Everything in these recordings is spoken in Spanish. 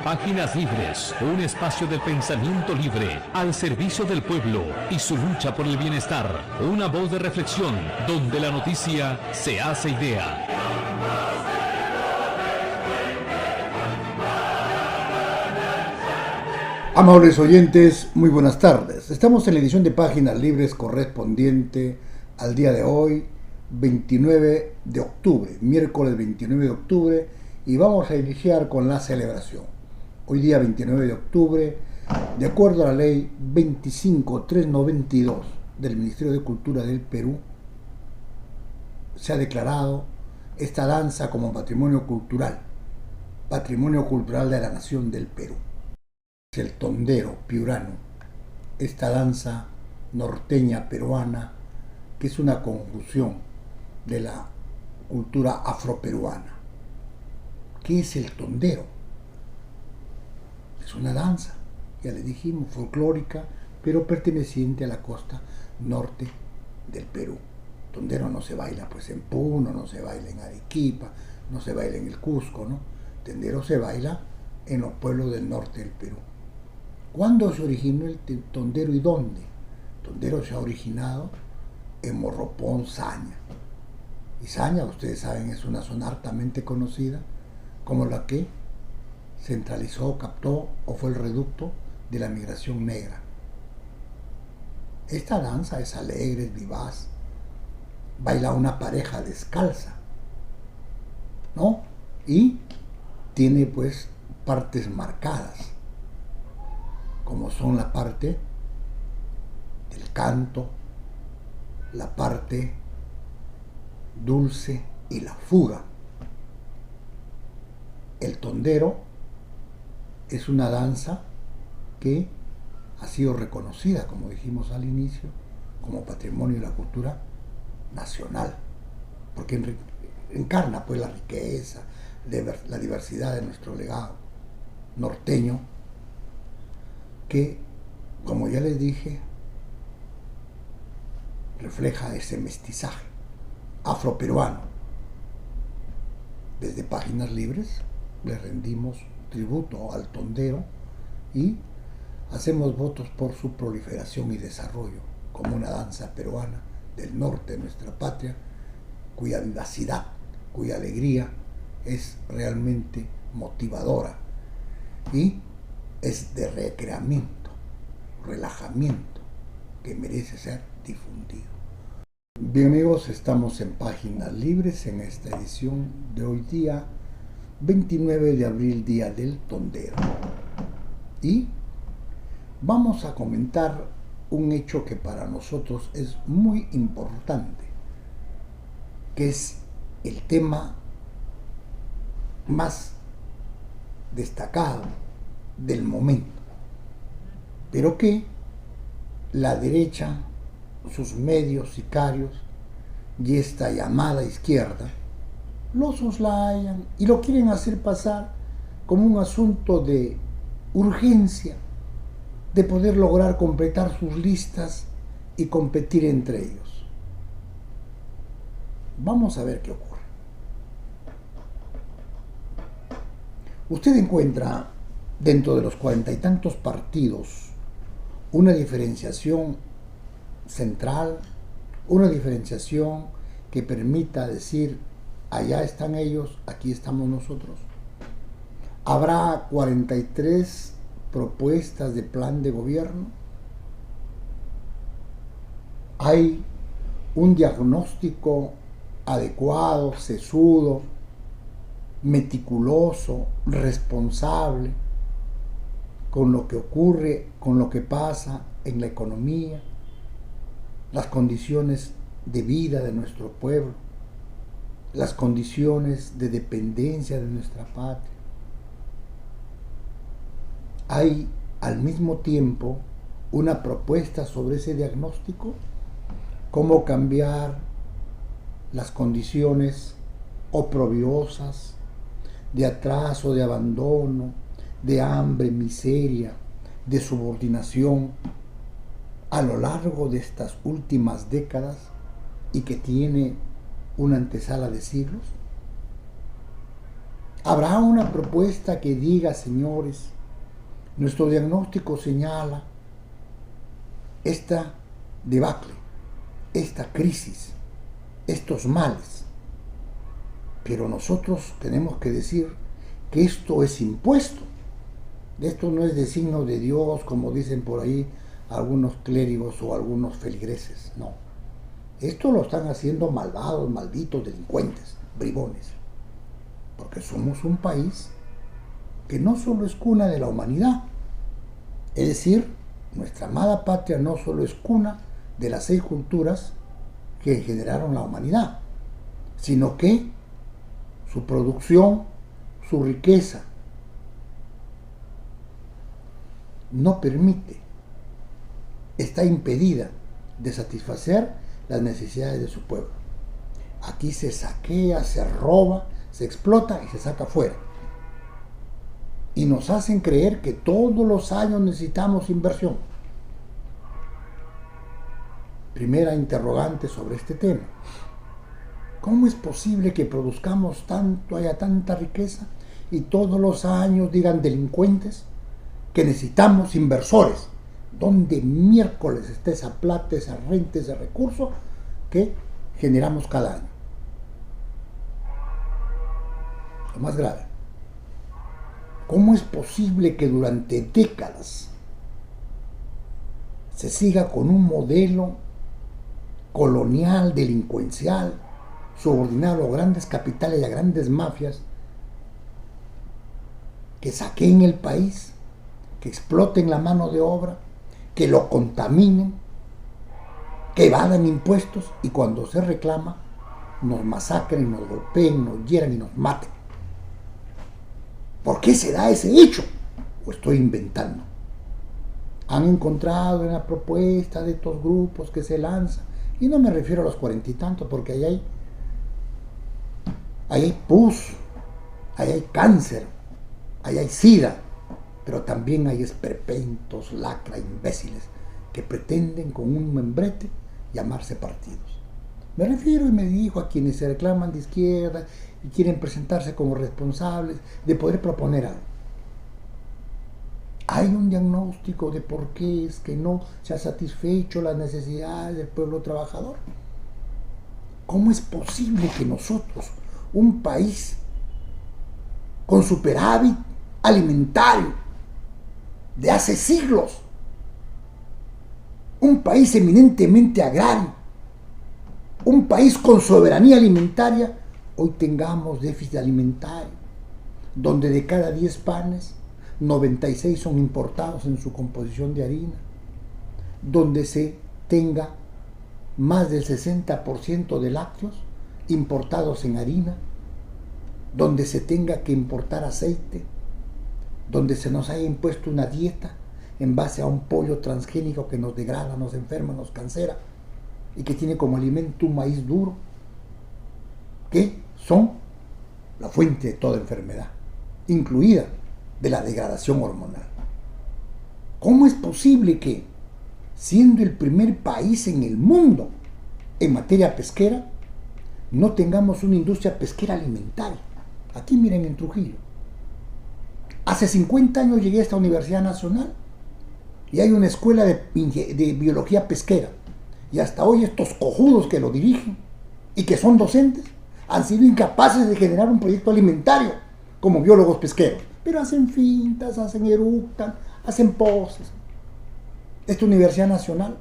Páginas Libres, un espacio del pensamiento libre al servicio del pueblo y su lucha por el bienestar. Una voz de reflexión donde la noticia se hace idea. Amables oyentes, muy buenas tardes. Estamos en la edición de Páginas Libres correspondiente al día de hoy, 29 de octubre, miércoles 29 de octubre, y vamos a iniciar con la celebración. Hoy día 29 de octubre, de acuerdo a la ley 25392 del Ministerio de Cultura del Perú, se ha declarado esta danza como patrimonio cultural de la nación del Perú. Es el tondero piurano, esta danza norteña peruana que es una conjunción de la cultura afroperuana. ¿Qué es el tondero? Es una danza, ya le dijimos, folclórica, pero perteneciente a la costa norte del Perú. Tondero no se baila pues en Puno, no se baila en Arequipa, no se baila en el Cusco, ¿no? Tondero se baila en los pueblos del norte del Perú. ¿Cuándo se originó el tondero y dónde? El tondero se ha originado en Morropón, Saña. Y Saña, ustedes saben, es una zona hartamente conocida como la que centralizó, captó o fue el reducto de la migración negra. Esta danza es alegre, es vivaz, baila una pareja descalza, ¿no? Y tiene pues partes marcadas, como son la parte del canto, la parte dulce y la fuga. El tondero es una danza que ha sido reconocida, como dijimos al inicio, como patrimonio de la cultura nacional, porque encarna pues la riqueza, la diversidad de nuestro legado norteño, que, como ya les dije, refleja ese mestizaje afroperuano. Desde Páginas Libres le rendimos tributo al tondero y hacemos votos por su proliferación y desarrollo como una danza peruana del norte de nuestra patria, cuya vivacidad, cuya alegría es realmente motivadora y es de recreamiento, relajamiento, que merece ser difundido. Bien amigos, estamos en Páginas Libres en esta edición de hoy día 29 de abril, día del tondero, y vamos a comentar un hecho que para nosotros es muy importante, que es el tema más destacado del momento, pero que la derecha, sus medios sicarios y esta llamada izquierda lo soslayan y lo quieren hacer pasar como un asunto de urgencia, de poder lograr completar sus listas y competir entre ellos. Vamos a ver qué ocurre. Usted encuentra dentro de los 40 y tantos partidos una diferenciación central, una diferenciación que permita decir: allá están ellos, aquí estamos nosotros. Habrá 43 propuestas de plan de gobierno. Hay un diagnóstico adecuado, sesudo, meticuloso, responsable con lo que ocurre, con lo que pasa en la economía, las condiciones de vida de nuestro pueblo, las condiciones de dependencia de nuestra patria. Hay al mismo tiempo una propuesta sobre ese diagnóstico, cómo cambiar las condiciones oprobiosas de atraso, de abandono, de hambre, miseria, de subordinación a lo largo de estas últimas décadas y que tiene una antesala de siglos. Habrá una propuesta que diga, señores, nuestro diagnóstico señala esta debacle, esta crisis, estos males. Pero nosotros tenemos que decir que esto es impuesto. Esto no es de signo de Dios, como dicen por ahí algunos clérigos o algunos feligreses. No. Esto lo están haciendo malvados, malditos, delincuentes, bribones. Porque somos un país que no solo es cuna de la humanidad. Es decir, nuestra amada patria no solo es cuna de las 6 culturas que generaron la humanidad, sino que su producción, su riqueza, no permite, está impedida de satisfacer las necesidades de su pueblo. Aquí se saquea, se roba, se explota y se saca fuera. Y nos hacen creer que todos los años necesitamos inversión. Primera interrogante sobre este tema. ¿Cómo es posible que produzcamos tanto, haya tanta riqueza y todos los años digan delincuentes que necesitamos inversores? ¿Dónde miércoles está esa plata, esa renta, ese recurso que generamos cada año? Lo más grave. ¿Cómo es posible que durante décadas se siga con un modelo colonial, delincuencial, subordinado a grandes capitales y a grandes mafias que saqueen el país, que exploten la mano de obra, que lo contaminen, que evadan impuestos y cuando se reclama nos masacren, nos golpeen, nos hieran y nos maten? ¿Por qué se da ese hecho? ¿O estoy inventando? Han encontrado en la propuesta de estos grupos que se lanzan, y no me refiero a los 40 y tantos, porque ahí hay pus, ahí hay cáncer, ahí hay sida, pero también hay esperpentos, lacra, imbéciles, que pretenden con un membrete llamarse partidos. Me refiero y me dirijo a quienes se reclaman de izquierda y quieren presentarse como responsables de poder proponer algo. Hay un diagnóstico de por qué es que no se ha satisfecho las necesidades del pueblo trabajador. ¿Cómo es posible que nosotros, un país con superávit alimentario de hace siglos, un país eminentemente agrario, un país con soberanía alimentaria, hoy tengamos déficit alimentario, donde de cada 10 panes, 96 son importados en su composición de harina, donde se tenga más del 60% de lácteos importados en harina, donde se tenga que importar aceite, donde se nos haya impuesto una dieta en base a un pollo transgénico que nos degrada, nos enferma, nos cancera y que tiene como alimento un maíz duro, que son la fuente de toda enfermedad, incluida de la degradación hormonal. ¿Cómo es posible que, siendo el primer país en el mundo en materia pesquera, no tengamos una industria pesquera alimentaria? Aquí miren en Trujillo. Hace 50 años llegué a esta Universidad Nacional y hay una escuela de biología pesquera. Y hasta hoy estos cojudos que lo dirigen y que son docentes han sido incapaces de generar un proyecto alimentario como biólogos pesqueros. Pero hacen fintas, hacen eructan, hacen poses. Esta Universidad Nacional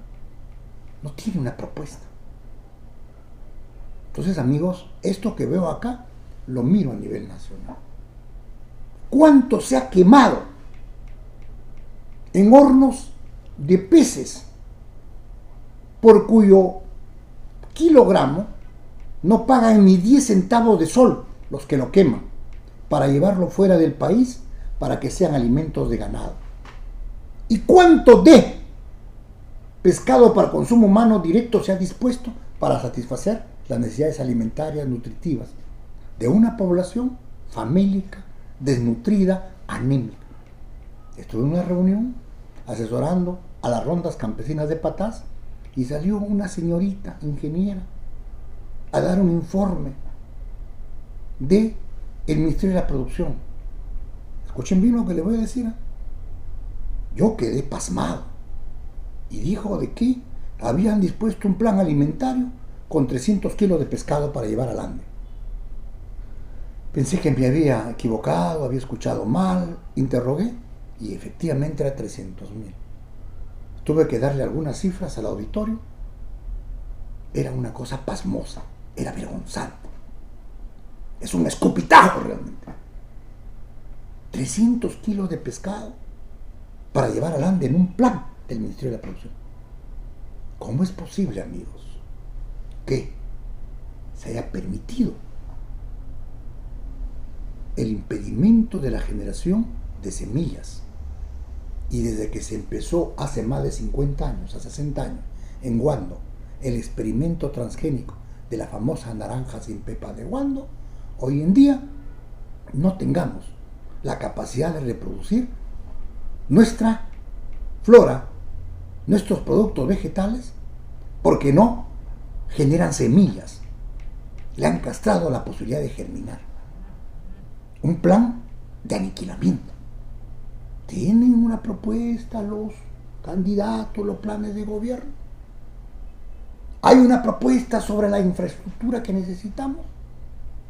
no tiene una propuesta. Entonces, amigos, esto que veo acá lo miro a nivel nacional. ¿Cuánto se ha quemado en hornos de peces por cuyo kilogramo no pagan ni 10 centavos de sol los que lo queman, para llevarlo fuera del país para que sean alimentos de ganado? ¿Y cuánto de pescado para consumo humano directo se ha dispuesto para satisfacer las necesidades alimentarias nutritivas de una población famélica, desnutrida, anémica? Estuve en una reunión asesorando a las rondas campesinas de Patás y salió una señorita ingeniera a dar un informe de el Ministerio de la Producción. Escuchen bien lo que les voy a decir. Yo quedé pasmado. Y dijo de que habían dispuesto un plan alimentario con 300 kilos de pescado para llevar al Ande. Pensé que me había equivocado, había escuchado mal, interrogué y efectivamente era 300,000. Tuve que darle algunas cifras al auditorio. Era una cosa pasmosa, era vergonzante. Es un escupitajo realmente. 300 kilos de pescado para llevar al Ande en un plan del Ministerio de la Producción. ¿Cómo es posible, amigos, que se haya permitido el impedimento de la generación de semillas? Y desde que se empezó hace más de 50 años, hace 60 años, en Huando, el experimento transgénico de la famosa naranja sin pepa de Huando, hoy en día no tengamos la capacidad de reproducir nuestra flora, nuestros productos vegetales, porque no generan semillas. Le han castrado la posibilidad de germinar. Un plan de aniquilamiento. ¿Tienen una propuesta los candidatos, los planes de gobierno? ¿Hay una propuesta sobre la infraestructura que necesitamos?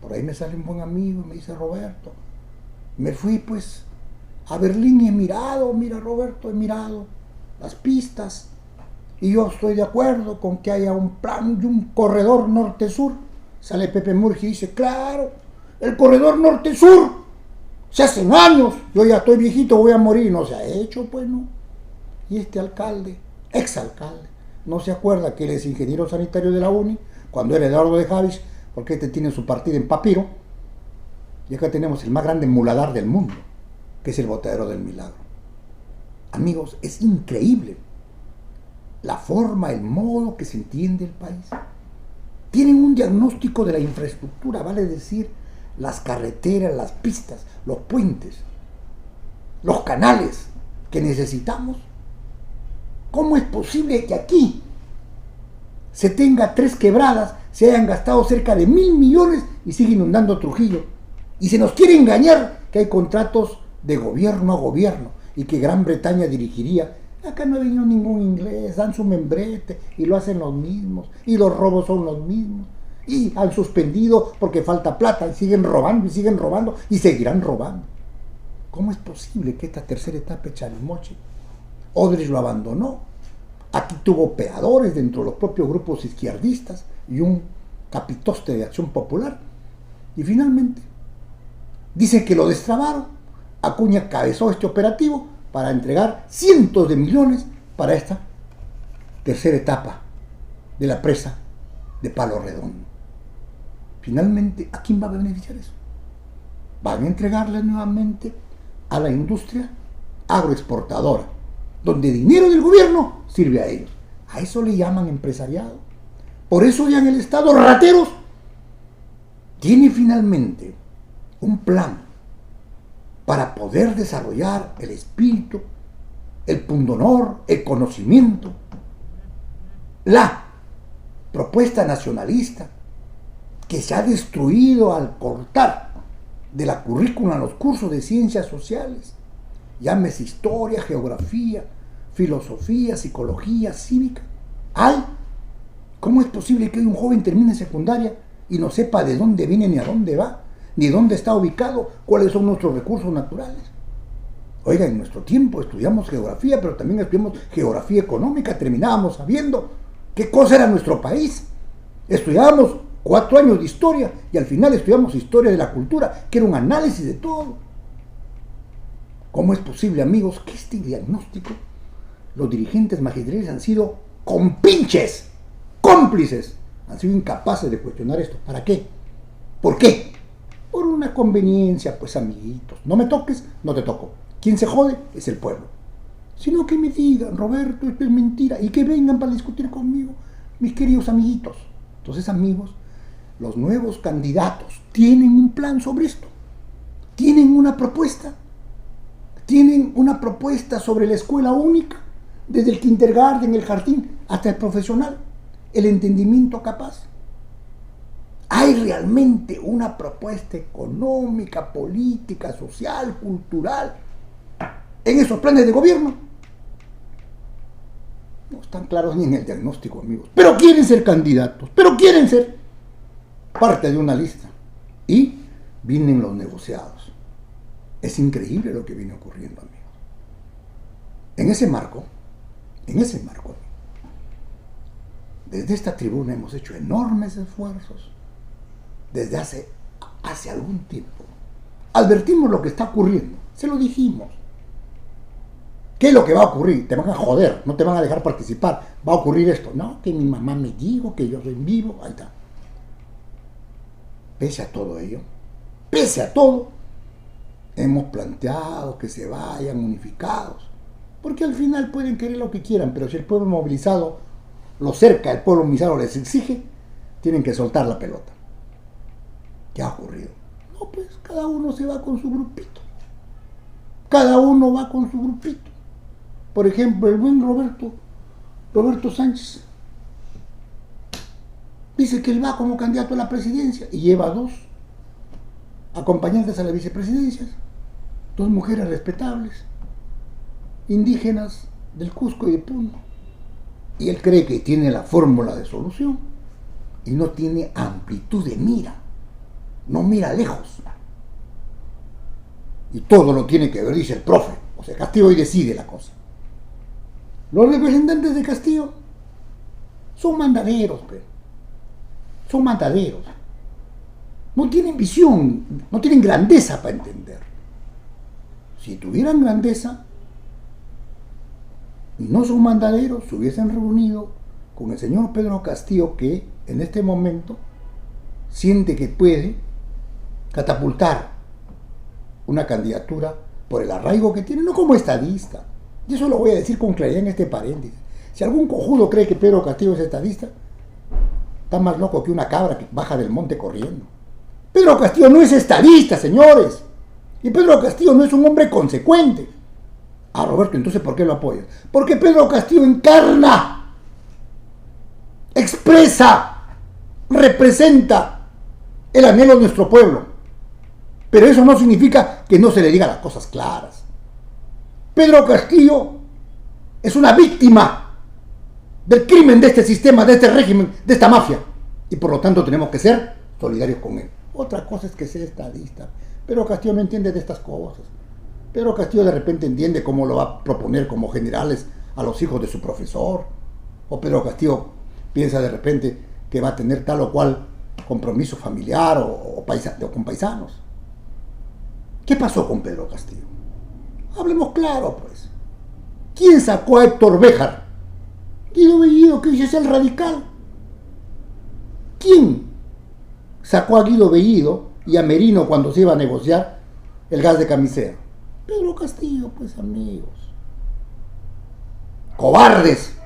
Por ahí me sale un buen amigo y me dice: Roberto, me fui pues a Berlín y he mirado, mira Roberto, he mirado las pistas y yo estoy de acuerdo con que haya un plan de un corredor norte-sur. Sale Pepe Murgi y dice: claro, el corredor norte-sur, se hacen años, yo ya estoy viejito, voy a morir, no se ha hecho, pues no. Y este alcalde, exalcalde, no se acuerda que él es ingeniero sanitario de la UNI, cuando era Eduardo de Javis, porque este tiene su partido en Papiro, y acá tenemos el más grande muladar del mundo, que es el Botadero del Milagro. Amigos, es increíble la forma, el modo que se entiende el país. Tienen un diagnóstico de la infraestructura, vale decir, las carreteras, las pistas, los puentes, los canales que necesitamos. ¿Cómo es posible que aquí se tenga 3 quebradas, se hayan gastado cerca de 1.000 millones y sigue inundando Trujillo? Y se nos quiere engañar que hay contratos de gobierno a gobierno y que Gran Bretaña dirigiría. Acá no ha venido ningún inglés, dan su membrete y lo hacen los mismos, y los robos son los mismos, y han suspendido porque falta plata y siguen robando y seguirán robando. ¿Cómo es posible que esta tercera etapa echa el moche? Odrich lo abandonó, aquí tuvo operadores dentro de los propios grupos izquierdistas y un capitoste de Acción Popular, y finalmente dicen que lo destrabaron. Acuña cabezó este operativo para entregar cientos de millones para esta tercera etapa de la presa de Palo Redondo. Finalmente, ¿a quién va a beneficiar eso? Van a entregarle nuevamente a la industria agroexportadora, donde dinero del gobierno sirve a ellos. A eso le llaman empresariado. Por eso ya en el Estado, rateros, tiene finalmente un plan para poder desarrollar el espíritu, el pundonor, el conocimiento, la propuesta nacionalista que se ha destruido al cortar de la currícula los cursos de ciencias sociales, llámese historia, geografía, filosofía, psicología, cívica. ¿Cómo es posible que un joven termine secundaria y no sepa de dónde viene ni a dónde va, ni dónde está ubicado, cuáles son nuestros recursos naturales? Oiga, en nuestro tiempo estudiamos geografía, pero también estudiamos geografía económica, terminábamos sabiendo qué cosa era nuestro país. Estudiábamos 4 años de historia y al final estudiamos historia de la cultura, que era un análisis de todo. ¿Cómo es posible, amigos, que este diagnóstico los dirigentes magisteriales han sido compinches, cómplices, han sido incapaces de cuestionar esto? ¿Para qué? ¿Por qué? Por una conveniencia, pues, amiguitos. No me toques, no te toco. Quien se jode es el pueblo. Sino que me digan: Roberto, esto es mentira, y que vengan para discutir conmigo, mis queridos amiguitos. Entonces, amigos, los nuevos candidatos tienen un plan sobre esto. Tienen una propuesta. Tienen una propuesta sobre la escuela única, desde el kindergarten, el jardín, hasta el profesional, el entendimiento capaz. Hay ¿Hay realmente una propuesta económica, política, social, cultural en esos planes de gobierno? No están claros ni en el diagnóstico, amigos. Pero quieren ser candidatos, pero quieren ser parte de una lista. Y vienen los negociados. Es increíble lo que viene ocurriendo, amigos. En ese marco, desde esta tribuna hemos hecho enormes esfuerzos desde hace algún tiempo. Advertimos lo que está ocurriendo, se lo dijimos. ¿Qué es lo que va a ocurrir? Te van a joder, no te van a dejar participar. Va a ocurrir esto. No, que mi mamá me dijo, que yo soy vivo. Ahí está. Pese a todo ello, pese a todo, hemos planteado que se vayan unificados. Porque al final pueden querer lo que quieran, pero si el pueblo movilizado lo cerca, el pueblo movilizado les exige, tienen que soltar la pelota. ¿Qué ha ocurrido? No, pues cada uno se va con su grupito. Cada uno va con su grupito. Por ejemplo, el buen Roberto Sánchez dice que él va como candidato a la presidencia y lleva 2 acompañantes a la vicepresidencia, 2 mujeres respetables, indígenas del Cusco y de Puno. Y él cree que tiene la fórmula de solución y no tiene amplitud de mira, no mira lejos. Y todo lo tiene que ver, dice el profe. O sea, Castillo hoy decide la cosa. Los representantes de Castillo son mandaderos, pero son mandaderos. No tienen visión, no tienen grandeza para entender. Si tuvieran grandeza y no son mandaderos, se hubiesen reunido con el señor Pedro Castillo, que en este momento siente que puede catapultar una candidatura por el arraigo que tiene, no como estadista. Y eso lo voy a decir con claridad en este paréntesis. Si algún cojudo cree que Pedro Castillo es estadista, está más loco que una cabra que baja del monte corriendo. Pedro Castillo no es estadista, señores. Y Pedro Castillo no es un hombre consecuente. Ah, Roberto, entonces ¿por qué lo apoyas? Porque Pedro Castillo encarna, expresa, representa el anhelo de nuestro pueblo. Pero eso no significa que no se le diga las cosas claras. Pedro Castillo es una víctima del crimen de este sistema, de este régimen, de esta mafia. Y por lo tanto tenemos que ser solidarios con él. Otra cosa es que sea estadista. Pedro Castillo no entiende de estas cosas. Pedro Castillo de repente entiende cómo lo va a proponer como generales a los hijos de su profesor. O Pedro Castillo piensa de repente que va a tener tal o cual compromiso familiar o con paisanos. ¿Qué pasó con Pedro Castillo? Hablemos claro, pues. ¿Quién sacó a Héctor Béjar? Guido Bellido, que es el radical. ¿Quién sacó a Guido Bellido y a Merino cuando se iba a negociar el gas de camisea? Pedro Castillo, pues, amigos. Cobardes.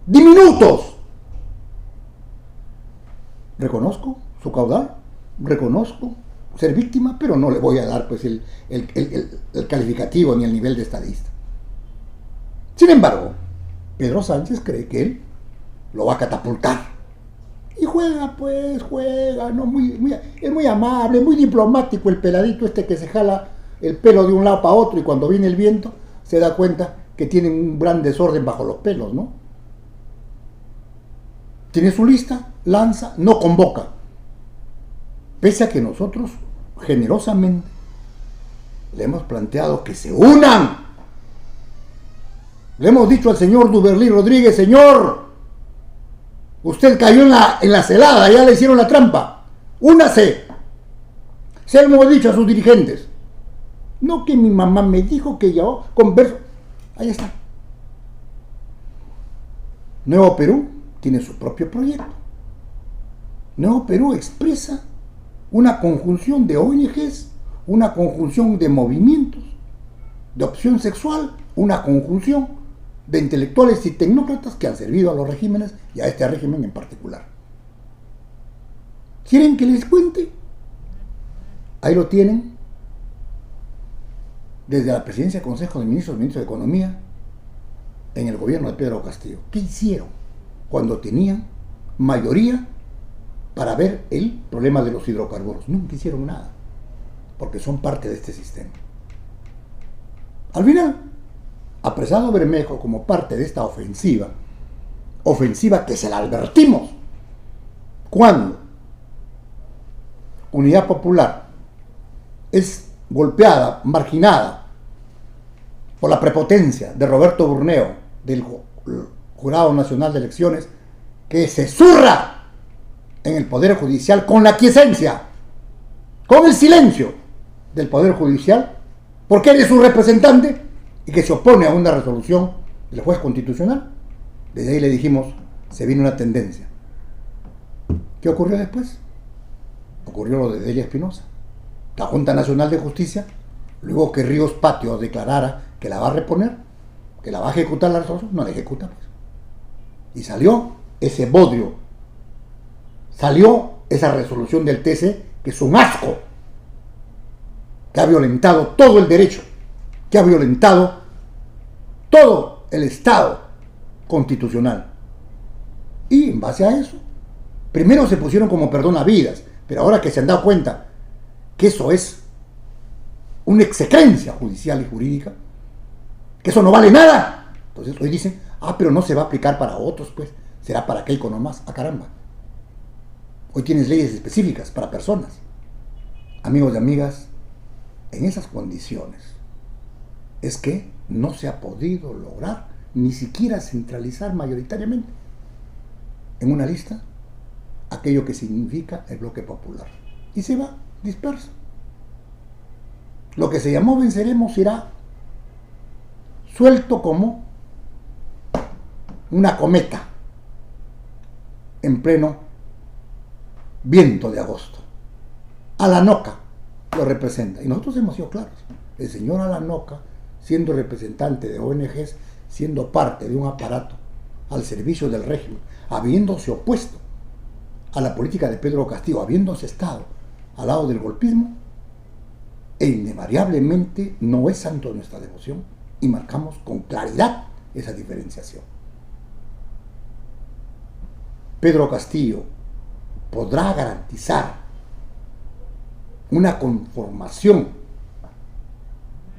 Diminutos. Reconozco su caudal, reconozco ser víctima, pero no le voy a dar pues el calificativo ni el nivel de estadista. Sin embargo, Pedro Sánchez cree que él lo va a catapultar. Y juega, no, es muy amable, muy diplomático el peladito este que se jala el pelo de un lado para otro y cuando viene el viento se da cuenta que tiene un gran desorden bajo los pelos, ¿no? Tiene su lista, lanza, no convoca. Pese a que nosotros, generosamente, le hemos planteado que se unan. Le hemos dicho al señor Duberlí Rodríguez, señor, usted cayó en la celada, ya le hicieron la trampa. Únase. Se lo hemos dicho a sus dirigentes. No que mi mamá me dijo que yo converso. Ahí está. Nuevo Perú tiene su propio proyecto. Nuevo Perú expresa una conjunción de ONGs, una conjunción de movimientos, de opción sexual, una conjunción de intelectuales y tecnócratas que han servido a los regímenes y a este régimen en particular. ¿Quieren que les cuente? Ahí lo tienen. Desde la presidencia del Consejo de Ministros, ministro de Economía, en el gobierno de Pedro Castillo. ¿Qué hicieron cuando tenían mayoría para ver el problema de los hidrocarburos. Nunca hicieron nada, porque son parte de este sistema. Al final, apresado Bermejo como parte de esta ofensiva que se la advertimos cuando Unidad Popular es golpeada, marginada por la prepotencia de Roberto Burneo, del Jurado Nacional de Elecciones, que se zurra en el Poder Judicial con la quiesencia, con el silencio del Poder Judicial, porque él es su representante y que se opone a una resolución del juez constitucional. Desde ahí le dijimos, se viene una tendencia. ¿Qué ocurrió después? Ocurrió lo de Delia Espinosa. La Junta Nacional de Justicia, luego que Ríos Patio declarara que la va a reponer, que la va a ejecutar la resolución, no la ejecuta, pues. Y salió ese bodrio, salió esa resolución del TC, que es un asco, que ha violentado todo el derecho, que ha violentado todo el Estado constitucional. Y en base a eso, primero se pusieron como perdonavidas, pero ahora que se han dado cuenta que eso es una execrencia judicial y jurídica, que eso no vale nada, entonces hoy dicen, pero no se va a aplicar para otros, pues será para Keiko nomás. Caramba, hoy tienes leyes específicas para personas. Amigos y amigas, en esas condiciones es que no se ha podido lograr ni siquiera centralizar mayoritariamente en una lista aquello que significa el bloque popular, y se va disperso. Lo que se llamó Venceremos irá suelto como una cometa en pleno viento de agosto. Alanoca lo representa, y nosotros hemos sido claros. El señor Alanoca, siendo representante de ONGs, siendo parte de un aparato al servicio del régimen, habiéndose opuesto a la política de Pedro Castillo, habiéndose estado al lado del golpismo, e invariablemente no es santo de nuestra devoción, y marcamos con claridad esa diferenciación. Pedro Castillo podrá garantizar una conformación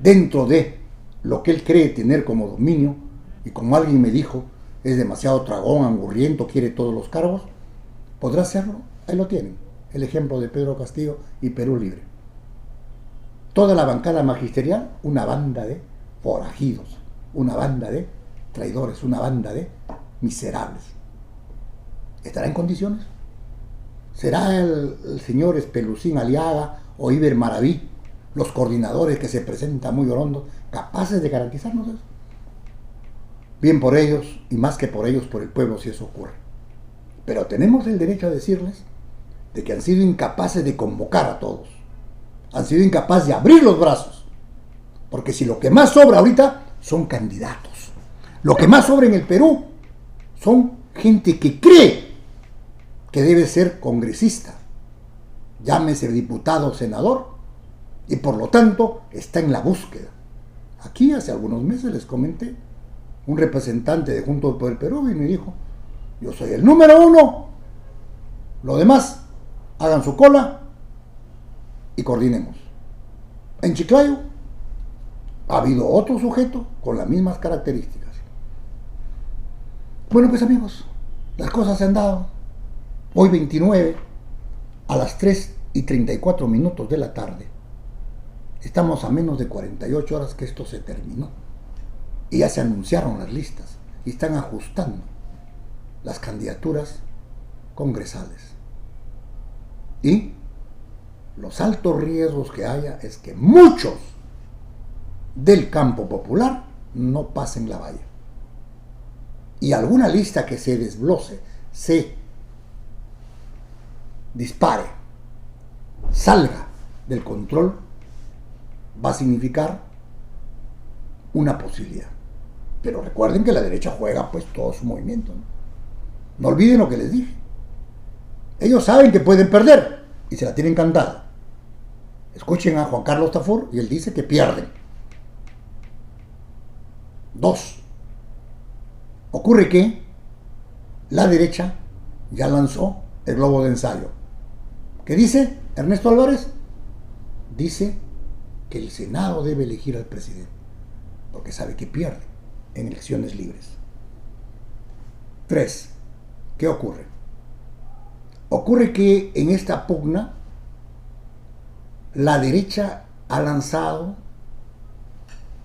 dentro de lo que él cree tener como dominio, y como alguien me dijo, es demasiado tragón, angurriento, quiere todos los cargos. ¿Podrá hacerlo? Ahí lo tienen, el ejemplo de Pedro Castillo y Perú Libre. Toda la bancada magisterial, una banda de forajidos, una banda de traidores, una banda de miserables. ¿Estará en condiciones? ¿Será el señor Espelucín Aliaga o Iber Maraví, los coordinadores que se presentan muy orondos, capaces de garantizarnos eso? Bien por ellos, y más que por ellos, por el pueblo, si eso ocurre. Pero tenemos el derecho a decirles de que han sido incapaces de convocar a todos, han sido incapaces de abrir los brazos, porque si lo que más sobra ahorita son candidatos, lo que más sobra en el Perú son gente que cree que debe ser congresista, llámese diputado o senador, y por lo tanto está en la búsqueda. Aquí hace algunos meses les comenté, un representante de Juntos por el Perú vino y dijo, yo soy el número 1, lo demás hagan su cola y coordinemos. En Chiclayo ha habido otro sujeto con las mismas características. Bueno, pues amigos, las cosas se han dado. Hoy 29, a las 3:34 de la tarde, estamos a menos de 48 horas que esto se terminó. Y ya se anunciaron las listas y están ajustando las candidaturas congresales. Y los altos riesgos que haya es que muchos del campo popular no pasen la valla. Y alguna lista que se desgloce, se dispare, salga del control, va a significar una posibilidad. Pero recuerden que la derecha juega pues todo su movimiento, ¿no? No olviden lo que les dije. Ellos saben que pueden perder y se la tienen cantada. Escuchen a Juan Carlos Tafur y él dice que pierden. 2. Ocurre que la derecha ya lanzó el globo de ensayo. ¿Qué dice Ernesto Álvarez? Dice que el Senado debe elegir al presidente, porque sabe que pierde en elecciones libres. 3. ¿Qué ocurre? Ocurre que en esta pugna la derecha ha lanzado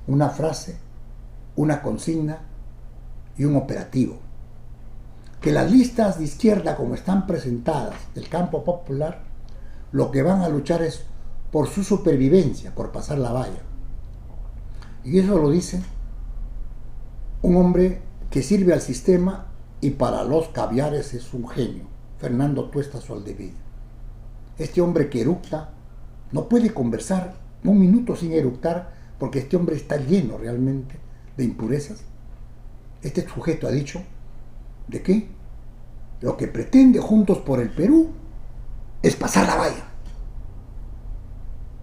una frase, una consigna y un operativo. Que las listas de izquierda, como están presentadas del campo popular, lo que van a luchar es por su supervivencia, por pasar la valla. Y eso lo dice un hombre que sirve al sistema y para los caviares es un genio, Fernando Tuesta Soldevilla. Este hombre que eructa no puede conversar un minuto sin eructar, porque este hombre está lleno realmente de impurezas. Este sujeto ha dicho de que lo que pretende Juntos por el Perú es pasar la valla.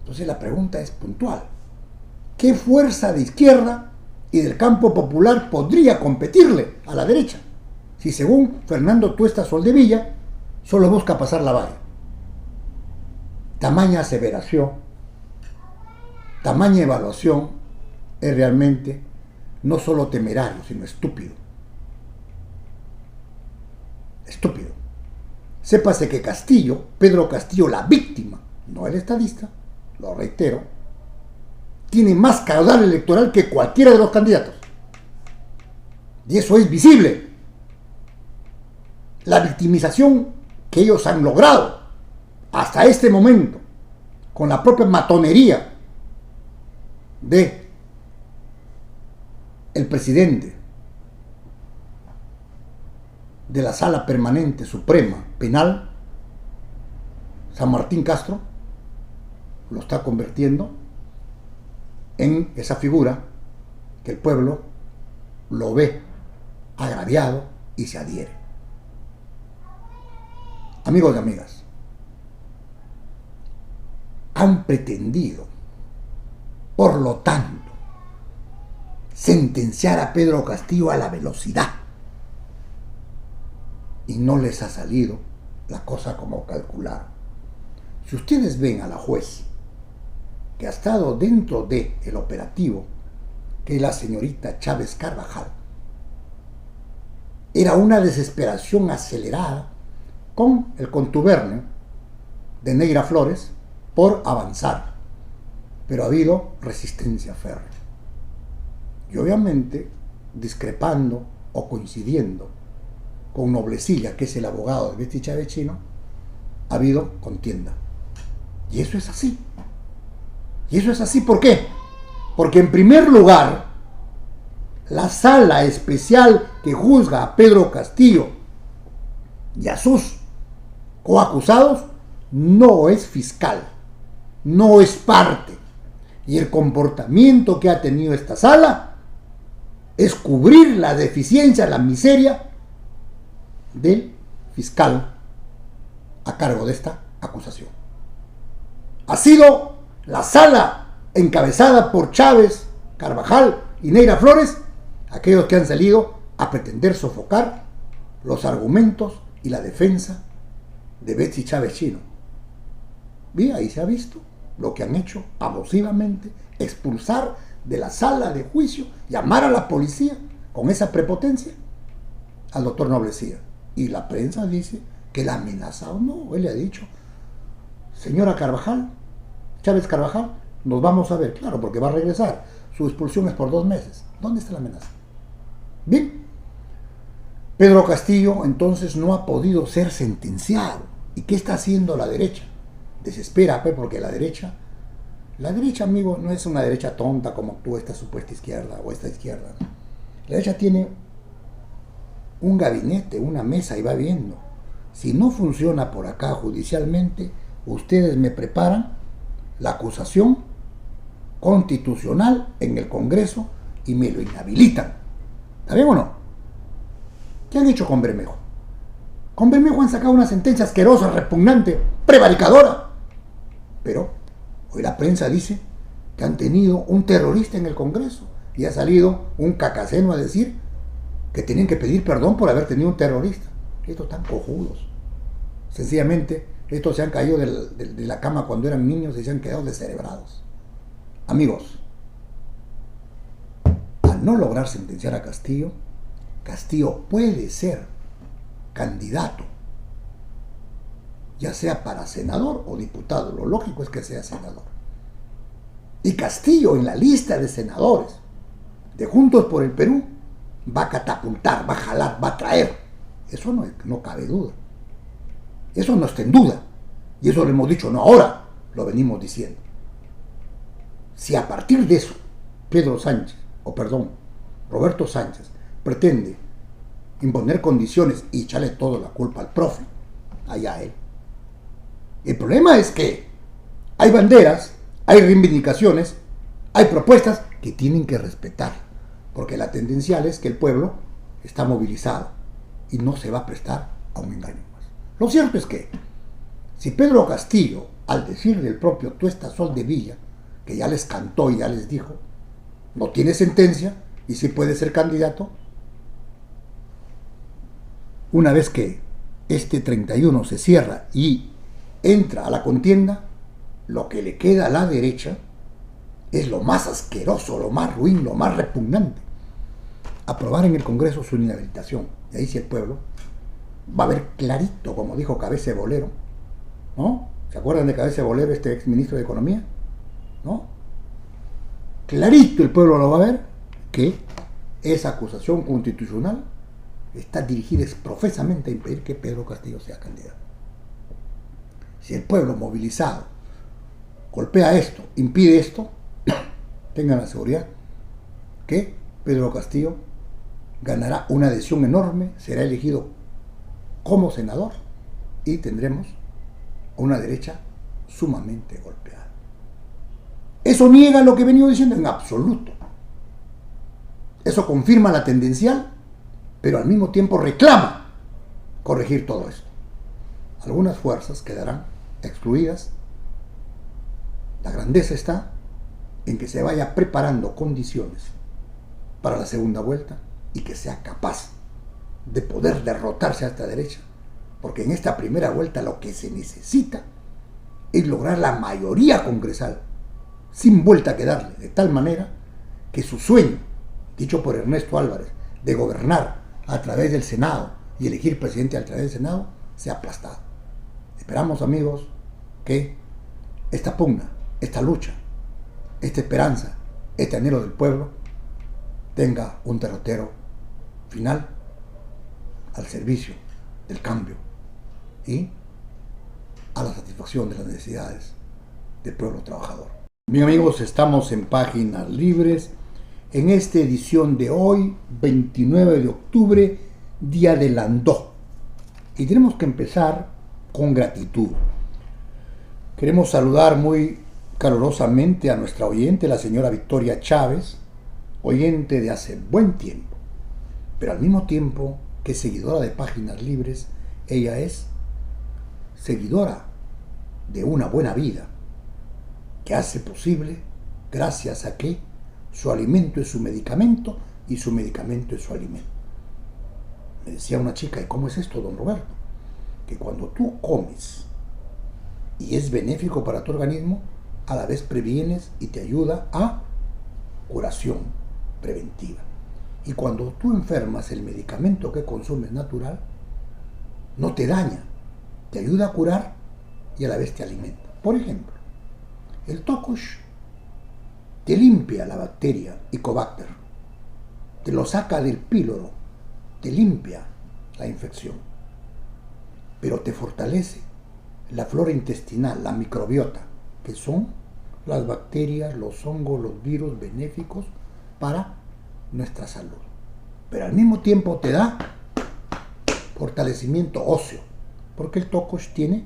Entonces la pregunta es puntual. ¿Qué fuerza de izquierda y del campo popular podría competirle a la derecha si, según Fernando Tuesta Soldevilla, solo busca pasar la valla? Tamaña aseveración, tamaña evaluación es realmente no solo temerario, sino estúpido. Estúpido. Sépase que Castillo, Pedro Castillo, la víctima, no el estadista, lo reitero, tiene más caudal electoral que cualquiera de los candidatos. Y eso es visible. La victimización que ellos han logrado hasta este momento, con la propia matonería de el presidente de la Sala Permanente Suprema Penal, San Martín Castro, lo está convirtiendo en esa figura que el pueblo lo ve agraviado y se adhiere. Amigos y amigas, han pretendido, por lo tanto, sentenciar a Pedro Castillo a la velocidad. Y no les ha salido la cosa como calcularon. Si ustedes ven a la juez que ha estado dentro del operativo, que es la señorita Chávez Carvajal, era una desesperación acelerada con el contubernio de Neira Flores por avanzar, pero ha habido resistencia férrea. Y obviamente, discrepando o coincidiendo con Noblecilla, que es el abogado de Betsy Chávez Chino, ha habido contienda. Y eso es así. Y eso es así, ¿por qué? Porque en primer lugar, la sala especial que juzga a Pedro Castillo y a sus coacusados no es fiscal, no es parte. Y el comportamiento que ha tenido esta sala es cubrir la deficiencia, la miseria del fiscal a cargo de esta acusación. Ha sido la sala encabezada por Chávez, Carvajal y Neira Flores aquellos que han salido a pretender sofocar los argumentos y la defensa de Betsy Chávez Chino. Y ahí se ha visto lo que han hecho abusivamente, expulsar de la sala de juicio, llamar a la policía con esa prepotencia al doctor Noblecilla. Y la prensa dice que la ha amenazado. No, él le ha dicho: señora Carvajal, Chávez Carvajal, nos vamos a ver. Claro, porque va a regresar. Su expulsión es por 2 meses. ¿Dónde está la amenaza? Bien. Pedro Castillo entonces no ha podido ser sentenciado. ¿Y qué está haciendo la derecha? Desespera, porque la derecha, amigo, no es una derecha tonta como actúa esta supuesta izquierda o esta izquierda, ¿no? La derecha tiene un gabinete, una mesa y va viendo. Si no funciona por acá judicialmente, ustedes me preparan la acusación constitucional en el Congreso y me lo inhabilitan. ¿Está bien o no? ¿Qué han hecho con Bermejo? Con Bermejo han sacado una sentencia asquerosa, repugnante, prevaricadora. Pero hoy la prensa dice que han tenido un terrorista en el Congreso y ha salido un cacaceno a decir que tenían que pedir perdón por haber tenido un terrorista. Estos están cojudos. Sencillamente, estos se han caído de la cama cuando eran niños y se han quedado descerebrados. Amigos, al no lograr sentenciar a Castillo, Castillo puede ser candidato, ya sea para senador o diputado. Lo lógico es que sea senador. Y Castillo, en la lista de senadores de Juntos por el Perú, va a catapultar, va a jalar, va a traer. Eso no cabe duda. Eso no está en duda. Y eso lo hemos dicho no ahora, lo venimos diciendo. Si a partir de eso Roberto Sánchez pretende imponer condiciones y echarle toda la culpa al profe, allá él. El problema es que hay banderas, hay reivindicaciones, hay propuestas que tienen que respetar, porque la tendencial es que el pueblo está movilizado y no se va a prestar a un engaño más. Lo cierto es que si Pedro Castillo, al decir del propio Tuesta Sol de Villa, que ya les cantó y ya les dijo, no tiene sentencia y sí puede ser candidato, una vez que este 31 se cierra y entra a la contienda, lo que le queda a la derecha es lo más asqueroso, lo más ruin, lo más repugnante: aprobar en el Congreso su inhabilitación. Y ahí sí el pueblo va a ver clarito, como dijo Cabeza de Bolero, ¿no? ¿Se acuerdan de Cabeza de Bolero, este ex ministro de Economía? ¿No? Clarito el pueblo lo va a ver que esa acusación constitucional está dirigida profesamente a impedir que Pedro Castillo sea candidato. Si el pueblo movilizado golpea esto, impide esto, tengan la seguridad que Pedro Castillo ganará una adhesión enorme, será elegido como senador y tendremos una derecha sumamente golpeada. ¿Eso niega lo que he venido diciendo? En absoluto. Eso confirma la tendencial, pero al mismo tiempo reclama corregir todo esto. Algunas fuerzas quedarán excluidas. La grandeza está en que se vaya preparando condiciones para la segunda vuelta y que sea capaz de poder derrotarse a esta derecha, porque en esta primera vuelta lo que se necesita es lograr la mayoría congresal sin vuelta que darle, de tal manera que su sueño, dicho por Ernesto Álvarez, de gobernar a través del Senado y elegir presidente a través del Senado, sea aplastado. Esperamos, amigos, que esta pugna, esta lucha, esta esperanza, este anhelo del pueblo tenga un derrotero final al servicio del cambio y a la satisfacción de las necesidades del pueblo trabajador. Bien, amigos, estamos en Páginas Libres en esta edición de hoy, 29 de octubre, día del Andó. Y tenemos que empezar con gratitud. Queremos saludar muy calurosamente a nuestra oyente, la señora Victoria Chávez, oyente de hace buen tiempo, pero al mismo tiempo que seguidora de Páginas Libres, ella es seguidora de una buena vida que hace posible gracias a que su alimento es su medicamento y su medicamento es su alimento. Me decía una chica, ¿y cómo es esto, don Roberto? Que cuando tú comes y es benéfico para tu organismo, a la vez previenes y te ayuda a curación preventiva. Y cuando tú enfermas, el medicamento que consumes natural no te daña, te ayuda a curar y a la vez te alimenta. Por ejemplo, el tocosh te limpia la bacteria Helicobacter, te lo saca del píloro, te limpia la infección, pero te fortalece la flora intestinal, la microbiota, que son las bacterias, los hongos, los virus benéficos para nuestra salud. Pero al mismo tiempo te da fortalecimiento óseo, porque el tocosh tiene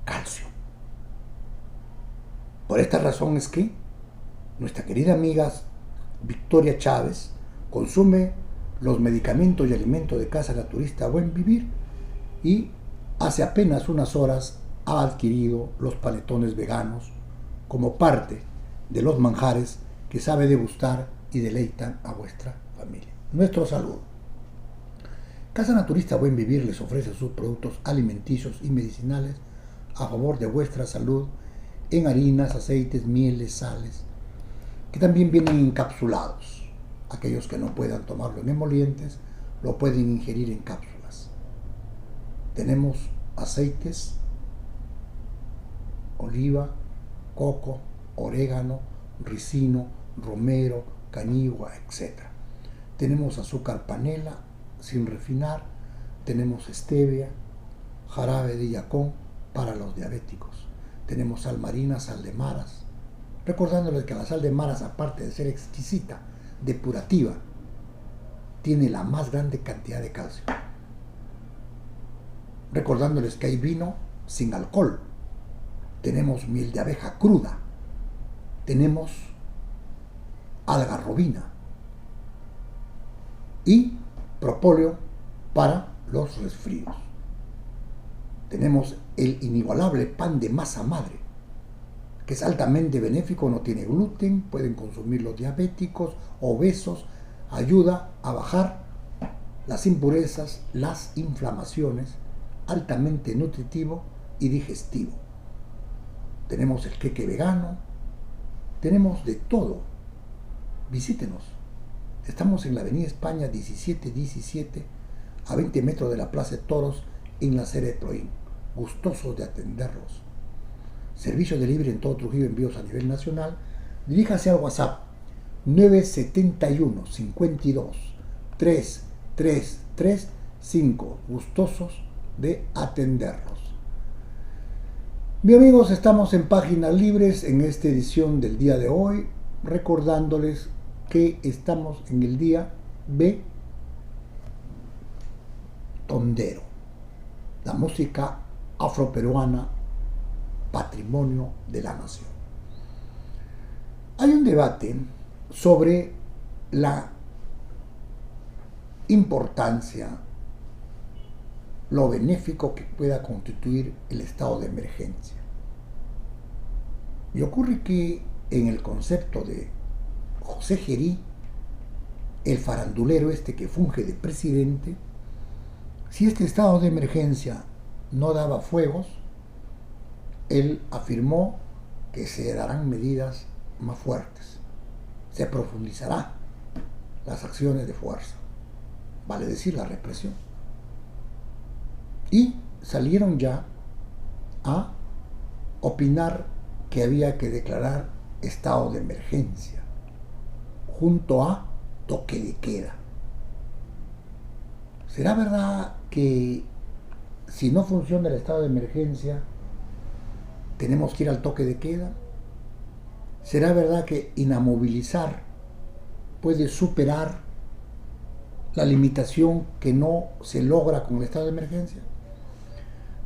calcio. Por esta razón es que nuestra querida amiga Victoria Chávez consume los medicamentos y alimentos de Casa Naturista Buen Vivir y hace apenas unas horas ha adquirido los panetones veganos como parte de los manjares que sabe degustar y deleitan a vuestra familia. Nuestro saludo. Casa Naturista Buen Vivir les ofrece sus productos alimenticios y medicinales a favor de vuestra salud en harinas, aceites, mieles, sales, que también vienen encapsulados. Aquellos que no puedan tomarlo en emolientes, lo pueden ingerir en cápsulas. Tenemos aceites, oliva, coco, orégano, ricino, romero, cañigua, etc. Tenemos azúcar panela sin refinar, tenemos stevia, jarabe de yacón para los diabéticos, tenemos sal marina, sal de maras, recordándoles que la sal de maras, aparte de ser exquisita, depurativa, tiene la más grande cantidad de calcio. Recordándoles que hay vino sin alcohol, tenemos miel de abeja cruda, tenemos algarrobina y propóleo para los resfríos. Tenemos el inigualable pan de masa madre, que es altamente benéfico, no tiene gluten, pueden consumir los diabéticos, obesos, ayuda a bajar las impurezas, las inflamaciones, altamente nutritivo y digestivo. Tenemos el queque vegano, tenemos de todo. Visítenos. Estamos en la Avenida España 1717, a 20 metros de la Plaza de Toros, en la sede de Proin. Gustosos de atenderlos. Servicio de libre en todo Trujillo, envíos a nivel nacional. Diríjase al WhatsApp 971 52 3335. Gustosos de atenderlos. Bien amigos, estamos en Páginas Libres en esta edición del día de hoy, recordándoles que estamos en el día de Tondero, la música afroperuana, patrimonio de la nación. Hay un debate sobre la importancia, lo benéfico que pueda constituir el estado de emergencia. Y ocurre que en el concepto de José Gerí, el farandulero este que funge de presidente, si este estado de emergencia no daba fuegos, él afirmó que se darán medidas más fuertes, se profundizará las acciones de fuerza, vale decir la represión. Y salieron ya a opinar que había que declarar estado de emergencia, junto a toque de queda. ¿Será verdad que si no funciona el estado de emergencia, tenemos que ir al toque de queda? ¿Será verdad que inamovilizar puede superar la limitación que no se logra con el estado de emergencia?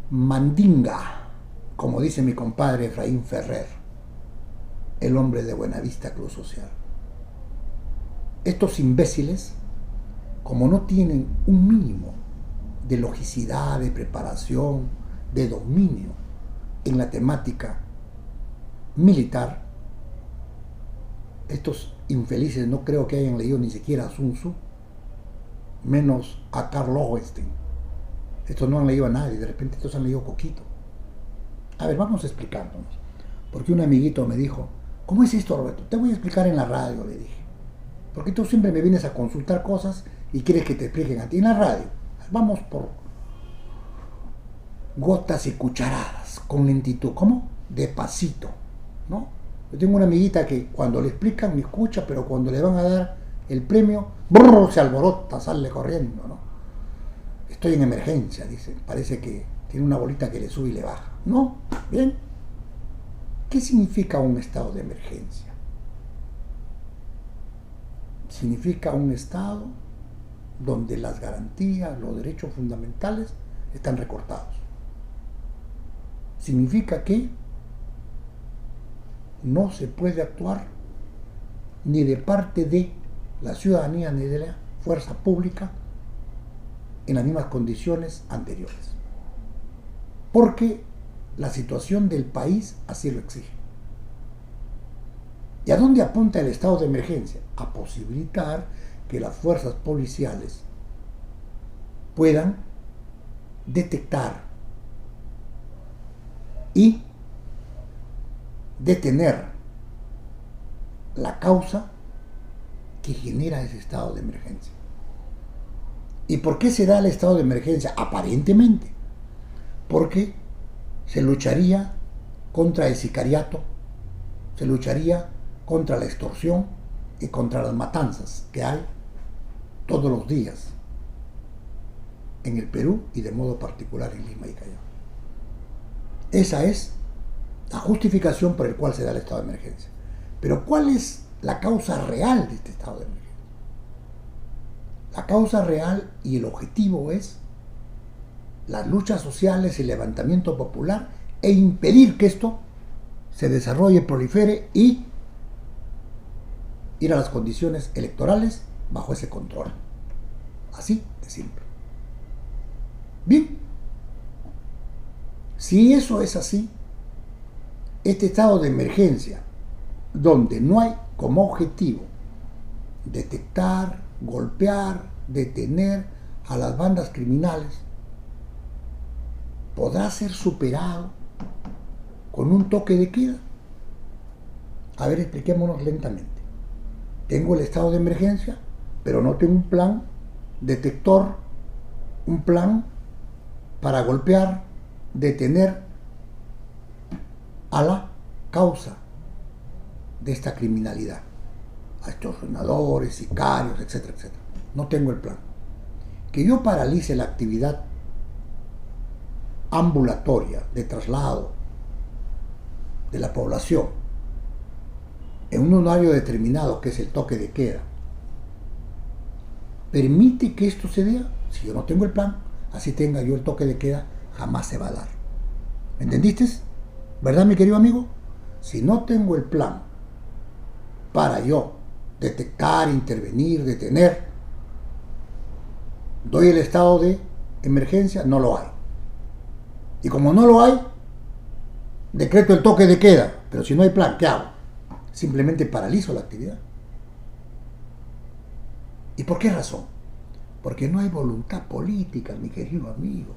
Mandinga, como dice mi compadre Efraín Ferrer, el hombre de Buenavista Club Social. Estos imbéciles, como no tienen un mínimo de logicidad, de preparación, de dominio en la temática militar, estos infelices no creo que hayan leído ni siquiera a Sun Tzu, menos a Karl Lowenstein. Estos no han leído a nadie, de repente estos han leído Coquito. A ver, vamos explicándonos. Porque un amiguito me dijo, ¿cómo es esto, Roberto? Te voy a explicar en la radio, le dije. Porque tú siempre me vienes a consultar cosas y quieres que te expliquen a ti en la radio. Vamos por gotas y cucharadas, con lentitud. ¿Cómo? Despacito, ¿no? Yo tengo una amiguita que cuando le explican me escucha, pero cuando le van a dar el premio, ¡brrr!, se alborota, sale corriendo, ¿no? Estoy en emergencia, dice. Parece que tiene una bolita que le sube y le baja. ¿No? ¿Bien? ¿Qué significa un estado de emergencia? Significa un estado donde las garantías, los derechos fundamentales están recortados. Significa que no se puede actuar ni de parte de la ciudadanía ni de la fuerza pública en las mismas condiciones anteriores, porque la situación del país así lo exige. ¿Y a dónde apunta el estado de emergencia? A posibilitar que las fuerzas policiales puedan detectar y detener la causa que genera ese estado de emergencia. ¿Y por qué se da el estado de emergencia? Aparentemente, porque se lucharía contra el sicariato, se lucharía contra la extorsión y contra las matanzas que hay todos los días en el Perú y de modo particular en Lima y Callao. Esa es la justificación por la cual se da el estado de emergencia. Pero ¿cuál es la causa real de este estado de emergencia? La causa real y el objetivo es las luchas sociales, el levantamiento popular e impedir que esto se desarrolle, prolifere y ir a las condiciones electorales bajo ese control. Así de simple. Bien, si eso es así, este estado de emergencia, donde no hay como objetivo detectar, golpear, detener a las bandas criminales, podrá ser superado con un toque de queda. A ver, expliquémonos lentamente. Tengo el estado de emergencia, pero no tengo un plan detector, un plan para golpear, detener a la causa de esta criminalidad, a extorsionadores, sicarios, etcétera, etcétera. No tengo el plan. Que yo paralice la actividad ambulatoria de traslado de la población en un horario determinado, que es el toque de queda, permite que esto se dé. Si yo no tengo el plan, así tenga yo el toque de queda, jamás se va a dar. ¿Me entendiste? ¿Verdad, mi querido amigo? Si no tengo el plan para yo detectar, intervenir, detener, doy el estado de emergencia, no lo hay. Y como no lo hay, decreto el toque de queda. Pero si no hay plan, ¿qué hago? Simplemente paralizo la actividad. ¿Y por qué razón? Porque no hay voluntad política, mi querido amigo.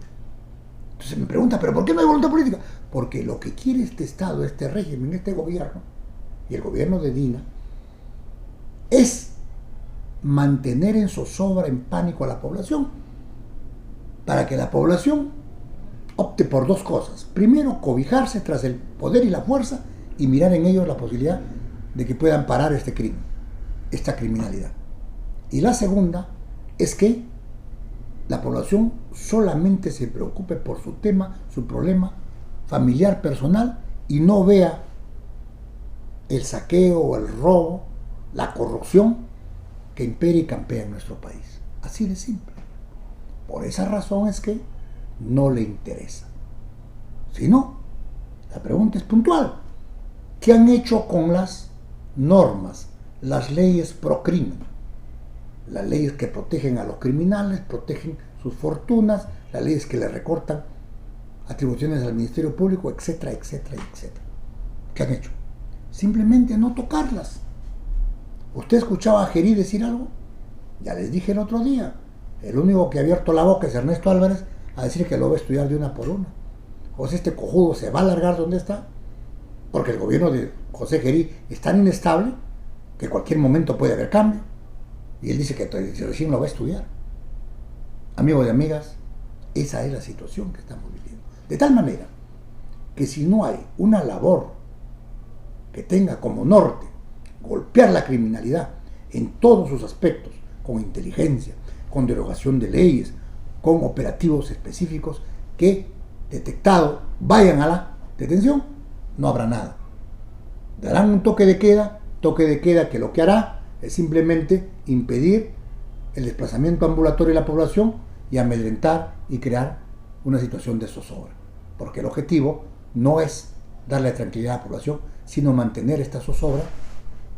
Entonces me pregunta, ¿pero por qué no hay voluntad política? Porque lo que quiere este Estado, este régimen, este gobierno, y el gobierno de Dina, es mantener en zozobra, en pánico a la población, para que la población opte por dos cosas. Primero, cobijarse tras el poder y la fuerza y mirar en ellos la posibilidad de que puedan parar este crimen, esta criminalidad. Y la segunda es que la población solamente se preocupe por su tema, su problema familiar, personal, y no vea el saqueo, el robo, la corrupción que impera y campea en nuestro país. Así de simple. Por esa razón es que no le interesa. Si no, la pregunta es puntual. ¿Qué han hecho con las normas, las leyes pro crimen? Las leyes que protegen a los criminales, protegen sus fortunas, las leyes que le recortan atribuciones al Ministerio Público, etcétera, etcétera, etcétera. ¿Qué han hecho? Simplemente no tocarlas. ¿Usted escuchaba a Gerí decir algo? Ya les dije el otro día. El único que ha abierto la boca es Ernesto Álvarez a decir que lo va a estudiar de una por una. O sea, este cojudo se va a largar donde está, porque el gobierno de José Gerí es tan inestable que en cualquier momento puede haber cambio. Y él dice que recién lo va a estudiar. Amigos y amigas, esa es la situación que estamos viviendo. De tal manera que si no hay una labor que tenga como norte golpear la criminalidad en todos sus aspectos, con inteligencia, con derogación de leyes, con operativos específicos que, detectado, vayan a la detención, no habrá nada. Darán un toque de queda que lo que hará es simplemente impedir el desplazamiento ambulatorio de la población y amedrentar y crear una situación de zozobra. Porque el objetivo no es darle tranquilidad a la población, sino mantener esta zozobra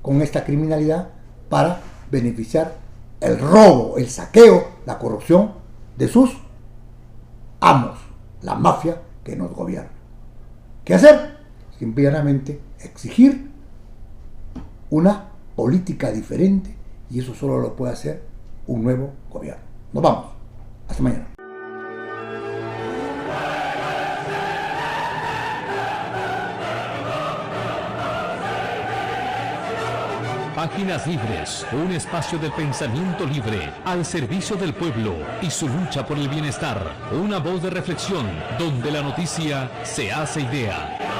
con esta criminalidad para beneficiar el robo, el saqueo, la corrupción de sus amos, la mafia que nos gobierna. ¿Qué hacer? Simplemente exigir una política diferente, y eso solo lo puede hacer un nuevo gobierno. Nos vamos. Hasta mañana. Páginas Libres, un espacio del pensamiento libre al servicio del pueblo y su lucha por el bienestar. Una voz de reflexión donde la noticia se hace idea.